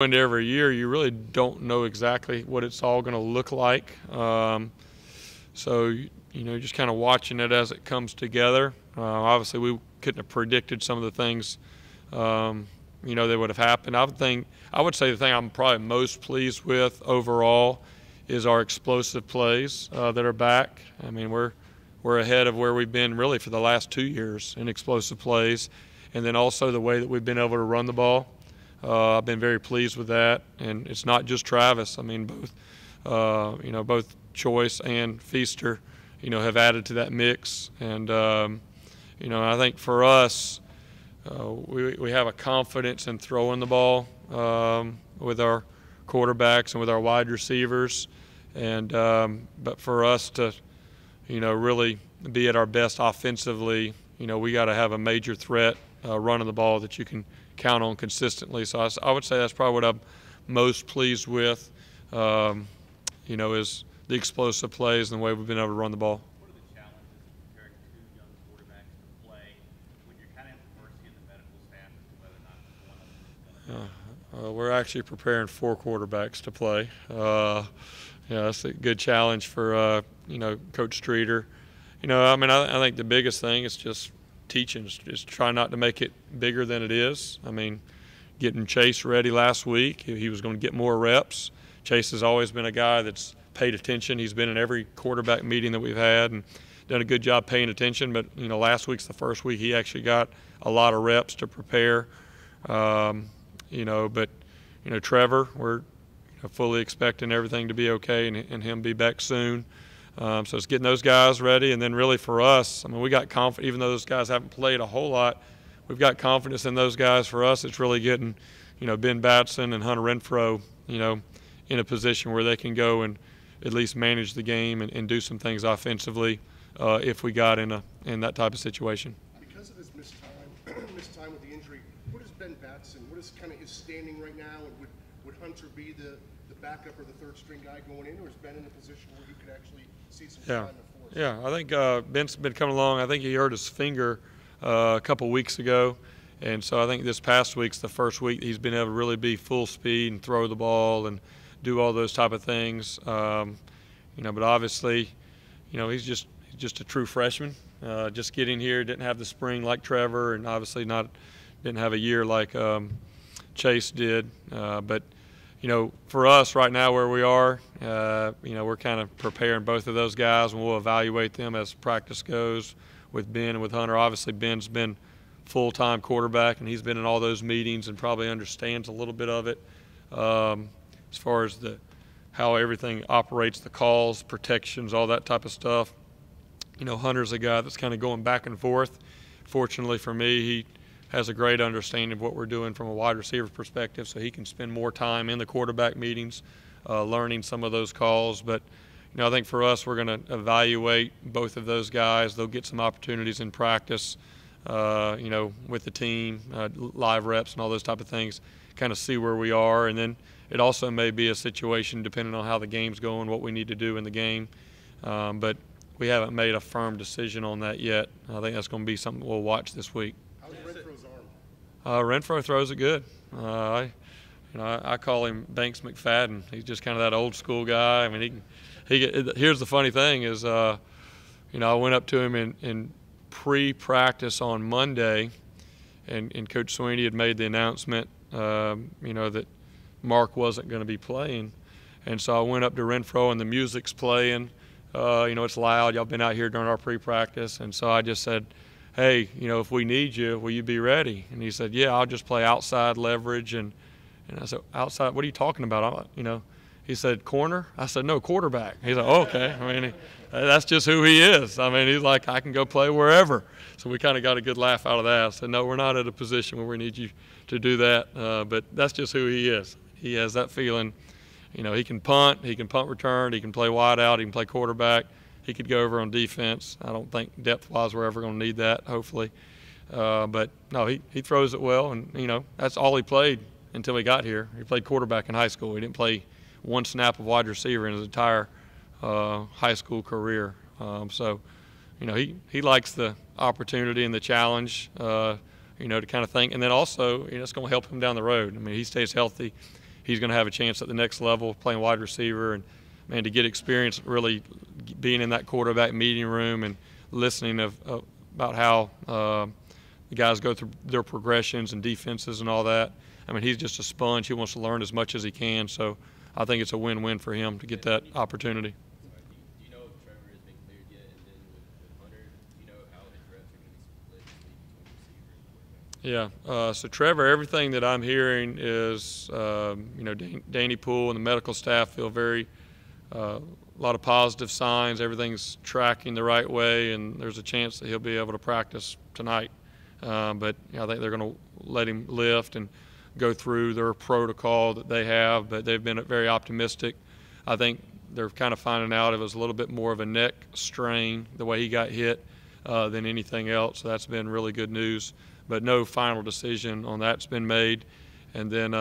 Into every year, you really don't know exactly what it's all going to look like. So just kind of watching it as it comes together. Obviously, we couldn't have predicted some of the things, that would have happened. I would say the thing I'm probably most pleased with overall is our explosive plays that are back. I mean, we're ahead of where we've been really for the last 2 years in explosive plays, and then also the way that we've been able to run the ball. I've been very pleased with that, and it's not just Travis. I mean, both Choice and Feaster, have added to that mix, and I think for us, we have a confidence in throwing the ball with our quarterbacks and with our wide receivers, and but for us to, really be at our best offensively, we got to have a major threat running the ball that you can count on consistently. So I would say that's probably what I'm most pleased with, is the explosive plays and the way we've been able to run the ball. What are the challenges of preparing two young quarterbacks to play when you're kind of at the mercy of the medical staff as to whether or not one of them is going to We're actually preparing 4 quarterbacks to play. That's a good challenge for, Coach Streeter. I think the biggest thing is just teaching, just try not to make it bigger than it is. I mean, getting Chase ready last week, he was going to get more reps. Chase has always been a guy that's paid attention. He's been in every quarterback meeting that we've had and done a good job paying attention. But, last week's the first week he actually got a lot of reps to prepare. But Trevor, we're fully expecting everything to be okay and him be back soon. So it's getting those guys ready, and then really for us, we got confidence. Even though those guys haven't played a whole lot, we've got confidence in those guys. For us, it's really getting, Ben Batson and Hunter Renfro, in a position where they can go and at least manage the game and do some things offensively if we got in that type of situation. Because of his missed time with the injury, what is Ben Batson? What is kind of his standing right now? And would Hunter be the backup or the third string guy going in, or is Ben in a position where he could actually see some time in force? Yeah, I think Ben's been coming along. I think he hurt his finger a couple weeks ago, and so I think this past week's the first week he's been able to really be full speed and throw the ball and do all those type of things. But obviously, he's just a true freshman. Just getting here, didn't have the spring like Trevor, and obviously didn't have a year like Chase did. But for us right now where we are, we're kind of preparing both of those guys, and we'll evaluate them as practice goes with Ben and with Hunter. Obviously, Ben's been full-time quarterback, and he's been in all those meetings and probably understands a little bit of it as far as how everything operates, the calls, protections, all that type of stuff. Hunter's a guy that's kind of going back and forth. Fortunately for me, he has a great understanding of what we're doing from a wide receiver perspective, so he can spend more time in the quarterback meetings learning some of those calls. But I think for us, we're going to evaluate both of those guys. They'll get some opportunities in practice, with the team, live reps and all those type of things, kind of see where we are. And then it also may be a situation, depending on how the game's going, what we need to do in the game. But we haven't made a firm decision on that yet. I think that's going to be something we'll watch this week. How's Renfro's arm? Renfro throws it good. I call him Banks McFadden. He's just kind of that old school guy. I mean, here's the funny thing is, I went up to him in pre-practice on Monday, and Coach Sweeney had made the announcement, that Mark wasn't going to be playing. And so I went up to Renfro, and the music's playing. It's loud. Y'all been out here during our pre-practice. And so I just said, hey, if we need you, will you be ready? And he said, yeah, I'll just play outside leverage. And I said, outside, what are you talking about? He said, corner? I said, no, quarterback. He's like, oh, okay. I mean, that's just who he is. I mean, he's like, I can go play wherever. So we kind of got a good laugh out of that. I said, no, we're not at a position where we need you to do that. But that's just who he is. He has that feeling. He can punt return, he can play wide out, he can play quarterback. He could go over on defense. I don't think depth-wise we're ever going to need that, hopefully. But, no, he throws it well, and, that's all he played until he got here. He played quarterback in high school. He didn't play one snap of wide receiver in his entire high school career. So, he likes the opportunity and the challenge, to kind of think. And then also, it's going to help him down the road. I mean, he stays healthy. he's going to have a chance at the next level playing wide receiver. And man, to get experience really being in that quarterback meeting room and listening about how the guys go through their progressions and defenses and all that. I mean, he's just a sponge. He wants to learn as much as he can. So I think it's a win-win for him to get that opportunity. Do you know if Trevor has been cleared yet? And then with Hunter, do you know how his reps are going to be split between receiver and quarterback? Yeah. So Trevor, everything that I'm hearing is, Danny Poole and the medical staff feel a lot of positive signs. Everything's tracking the right way, and there's a chance that he'll be able to practice tonight. But I think they're going to let him lift and go through their protocol that they have. But they've been very optimistic. I think they're kind of finding out it was a little bit more of a neck strain, the way he got hit, than anything else. So that's been really good news. But no final decision on that's been made. And then,